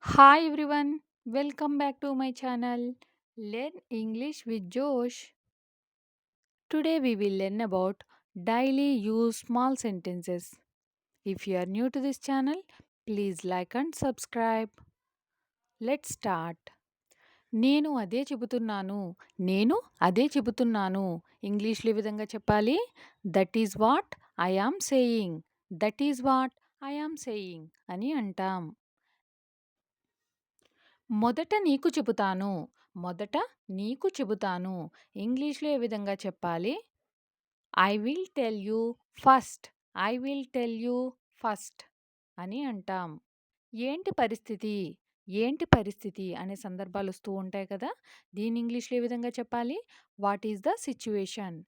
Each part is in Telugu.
Hi everyone, welcome back to my channel Learn English with Josh. Today we will learn about daily use small sentences. If you are new to this channel, please like and subscribe. Let's start. నేను అదే చెబుతున్నాను. నేను అదే చెబుతున్నాను. ఇంగ్లీష్‌లో ఈ విధంగా చెప్పాలి. That is what I am saying. That is what I am saying అని అంటాం. మొదట నీకు చెబుతాను. మొదట నీకు చెబుతాను. ఇంగ్లీష్‌లో ఏ విధంగా చెప్పాలి? I will tell you first. I will tell you first అని అంటాం. ఏంటి పరిస్థితి? ఏంటి పరిస్థితి అనే సందర్భాలొస్తూ ఉంటాయి కదా! దీన్ని ఇంగ్లీష్‌లో ఏ విధంగా చెప్పాలి? What is the situation?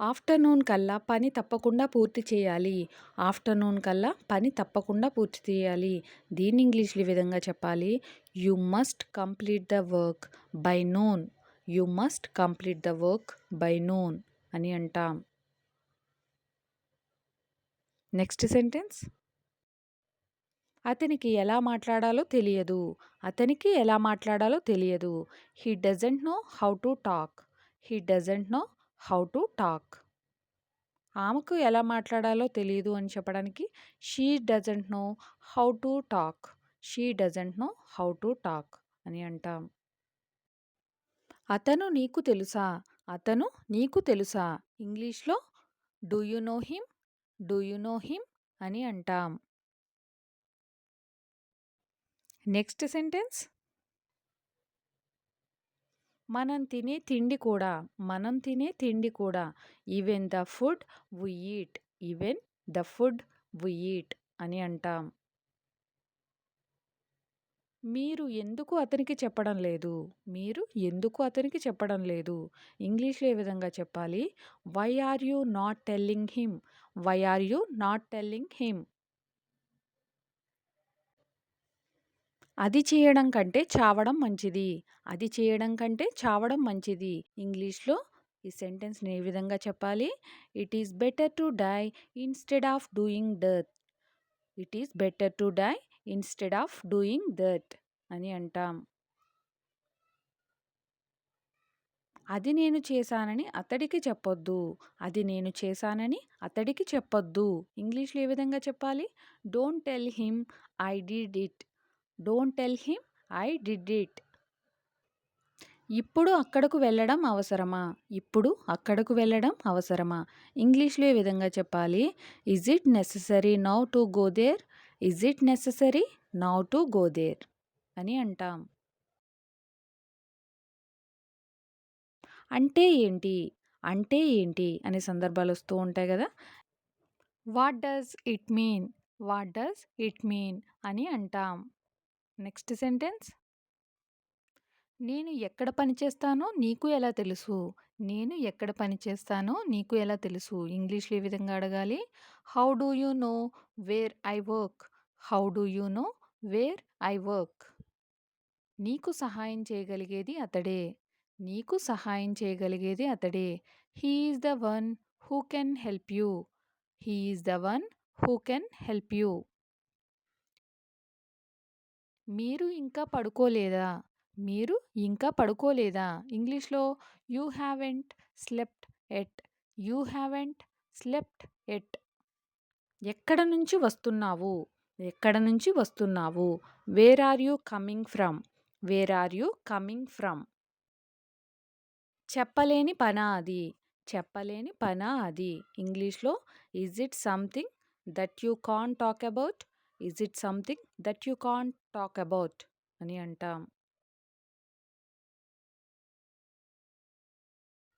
Afternoon కల్లా పని తప్పకుండా పూర్తి చేయాలి. ఆఫ్టర్‌నూన్ కల్లా పని తప్పకుండా పూర్తి చేయాలి. దీన్ని ఇంగ్లీష్‌లో ఈ విధంగా చెప్పాలి. You must complete the work by noon. You must complete the work by noon అని అంటాం. Next sentence. అతనికి ఎలా మాట్లాడాలో తెలియదు. అతనికి ఎలా మాట్లాడాలో తెలియదు. He doesn't know how to talk. He doesn't know how to talk. ఆమెకు ఎలా మాట్లాడాలో తెలీదు అని చెప్పడానికి she doesn't know how to talk. She doesn't know how to talk అని అంటాం. అతను నీకు తెలుసా? అతను నీకు తెలుసా? ఇంగ్లీష్‌లో do you know him? Do you know him అని అంటాం. Next sentence. మనం తినే తిండి కూడా. మనం తినే తిండి కూడా. Even the food we eat. Even the food we eat అని అంటాం. మీరు ఎందుకు అతనికి చెప్పడం లేదు? మీరు ఎందుకు అతనికి చెప్పడం లేదు? ఇంగ్లీష్‌లో ఏ విధంగా చెప్పాలి? Why are you not telling him? Why are you not telling him? అది చేయడం కంటే చావడం మంచిది. అది చేయడం కంటే చావడం మంచిది. ఇంగ్లీష్‌లో ఈ సెంటెన్స్‌ని ఏ విధంగా చెప్పాలి? It is better to die instead of doing that. It is better to die instead of doing that అని అంటాం. అది నేను చేశానని అతడికి చెప్పొద్దు. అది నేను చేశానని అతడికి చెప్పొద్దు. ఇంగ్లీష్‌లో ఏ విధంగా చెప్పాలి? Don't tell him I did it. Don't tell him I did it. ఇప్పుడు అక్కడకు వెళ్ళడం అవసరమా? ఇప్పుడు అక్కడకు వెళ్ళడం అవసరమా? ఇంగ్లీష్‌లో ఏ విధంగా చెప్పాలి? Is it necessary now to go there? Is it necessary now to go there అని అంటాం. అంటే ఏంటి? అంటే ఏంటి? అనే సందర్భాలొస్తూ ఉంటాయి గదా! What does it mean? What does it mean అని అంటాం. Next sentence. నేను ఎక్కడ పని చేస్తానో నీకు ఎలా తెలుసు? నేను ఎక్కడ పని చేస్తానో నీకు ఎలా తెలుసు? ఇంగ్లీష్‌లో ఏ విధంగా అడగాలి? How do you know where I work? How do you know where I work? నీకు సహాయం చేయగలిగేది అతడే. నీకు సహాయం చేయగలిగేది అతడే. He is the one who can help you. He is the one who can help you. మీరు ఇంకా పడుకోలేదా? మీరు ఇంకా పడుకోలేదా? ఇంగ్లీష్‌లో you haven't slept yet. You haven't slept yet. ఎక్కడ నుంచి వస్తున్నావు? ఎక్కడ నుంచి వస్తున్నావు? Where are you coming from? Where are you coming from? చెప్పలేని పనా అది? చెప్పలేని పనా అది? ఇంగ్లీష్‌లో is it something that you can't talk about? Is it something that you can't talk about అని అంటాం.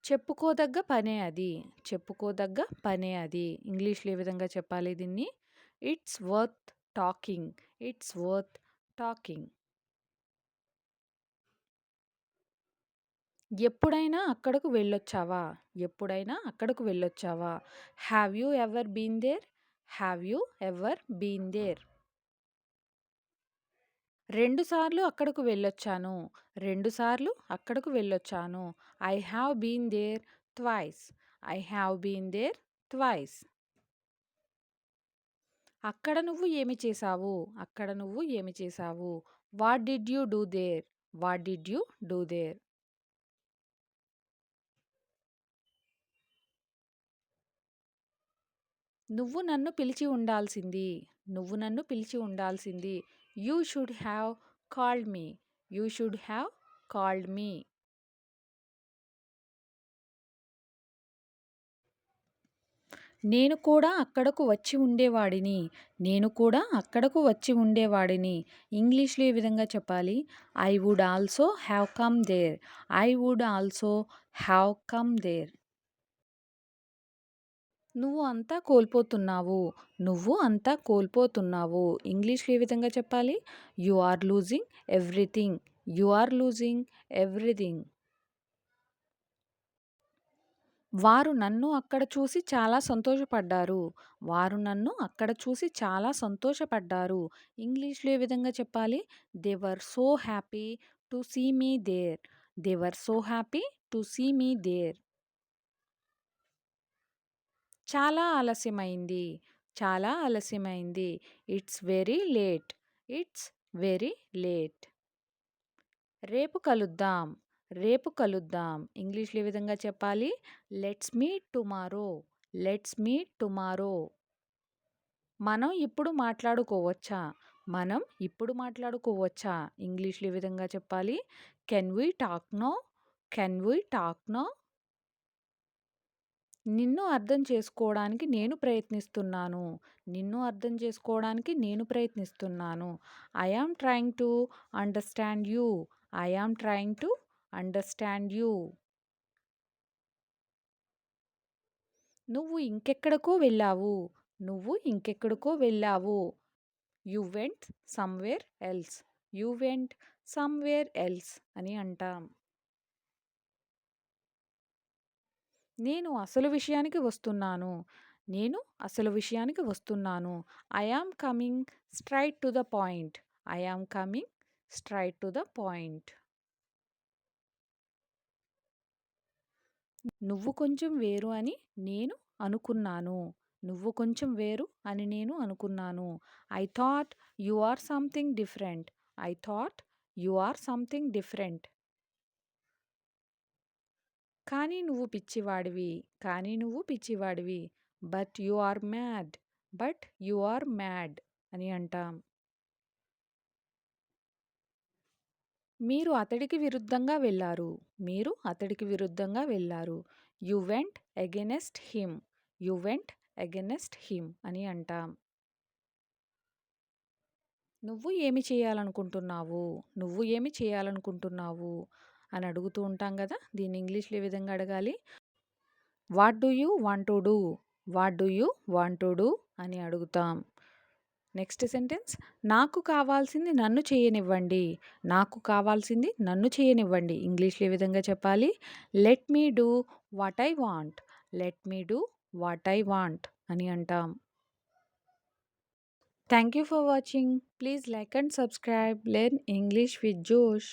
చెప్పుకోదగ్గ పనే అది. చెప్పుకోదగ్గ పనే అది. ఇంగ్లీష్‌లో ఏ విధంగా చెప్పాలి దీన్ని? It's worth talking. It's worth talking. ఎప్పుడైనా అక్కడకు వెళ్ళొచ్చావా? ఎప్పుడైనా అక్కడకు వెళ్ళొచ్చావా? Have you ever been there? Have you ever been there? 2 సార్లు అక్కడకు వెళ్ళొచ్చాను. 2 సార్లు అక్కడకు వెళ్ళొచ్చాను. I have been there twice. I have been there twice. అక్కడ నువ్వు ఏమి చేశావు? అక్కడ నువ్వు ఏమి చేశావు? What did you do there? What did you do there? నువ్వు నన్ను పిలిచి ఉండాల్సింది. నువ్వు నన్ను పిలిచి ఉండాల్సింది. You should have called me. You should have called me. నేను కూడా అక్కడకు వచ్చి ఉండేవాడిని. నేను కూడా అక్కడకు వచ్చి ఉండేవాడిని. ఇంగ్లీష్‌లో ఈ విధంగా చెప్పాలి. I would also have come there. I would also have come there. నువ్వు అంతా కోల్పోతున్నావు. నువ్వు అంతా కోల్పోతున్నావు. ఇంగ్లీష్‌లో ఏ విధంగా చెప్పాలి? You are losing everything. You are losing everything. వారు నన్ను అక్కడ చూసి చాలా సంతోషపడ్డారు. వారు నన్ను అక్కడ చూసి చాలా సంతోషపడ్డారు. ఇంగ్లీష్‌లో ఏ విధంగా చెప్పాలి? They were so happy to see me there. They were so happy to see me there. చాలా ఆలస్యమైంది. చాలా ఆలస్యమైంది. It's very late. It's very late. రేపు కలుద్దాం. రేపు కలుద్దాం. ఇంగ్లీష్‌లో ఏ విధంగా చెప్పాలి? Let's meet tomorrow. Let's meet tomorrow. మనం ఇప్పుడు మాట్లాడుకోవచ్చా? మనం ఇప్పుడు మాట్లాడుకోవచ్చా? ఇంగ్లీష్‌లో ఏ విధంగా చెప్పాలి? Can we talk now? Can we talk now? నిన్ను అర్థం చేసుకోవడానికి నేను ప్రయత్నిస్తున్నాను. నిన్ను అర్థం చేసుకోవడానికి నేను ప్రయత్నిస్తున్నాను. I am trying to understand you. I am trying to understand you. నువ్వు ఇంకెక్కడికో వెళ్ళావు. నువ్వు ఇంకెక్కడికో వెళ్ళావు. You went somewhere else. You went somewhere else అని అంటాం. నేను అసలు విషయానికి వస్తున్నాను. నేను అసలు విషయానికి వస్తున్నాను. I am coming straight to the point. I am coming straight to the point. నువ్వు కొంచెం వేరు అని నేను అనుకున్నాను. నువ్వు కొంచెం వేరు అని నేను అనుకున్నాను. I thought you are something different. I thought you are something different. కానీ నువ్వు పిచ్చివాడివి. కానీ నువ్వు పిచ్చివాడివి. But you are mad. But you are mad అని అంటాం. మీరు అతడికి విరుద్ధంగా వెళ్లారు. మీరు అతడికి విరుద్ధంగా వెళ్లారు. You vent against him. You vent against him అని అంటాం. నువ్వు ఏమి చేయాలనుకుంటున్నావు? నువ్వు ఏమి చేయాలనుకుంటున్నావు? అని అడుగుతూ ఉంటాం గదా! దీన్ని ఇంగ్లీష్‌లో ఏ విధంగా అడగాలి? What do you want to do? What do you want to do? అని అడుగుతాం. నెక్స్ట్ సెంటెన్స్ నాకు కావాల్సింది నన్ను చేయనివ్వండి. నాకు కావాల్సింది నన్ను చేయనివ్వండి. ఇంగ్లీష్‌లో ఏ విధంగా చెప్పాలి? Let me do what I want. Let me do what I want అని అంటాం. Thank you for watching. Please like and subscribe. Learn English with జోష్.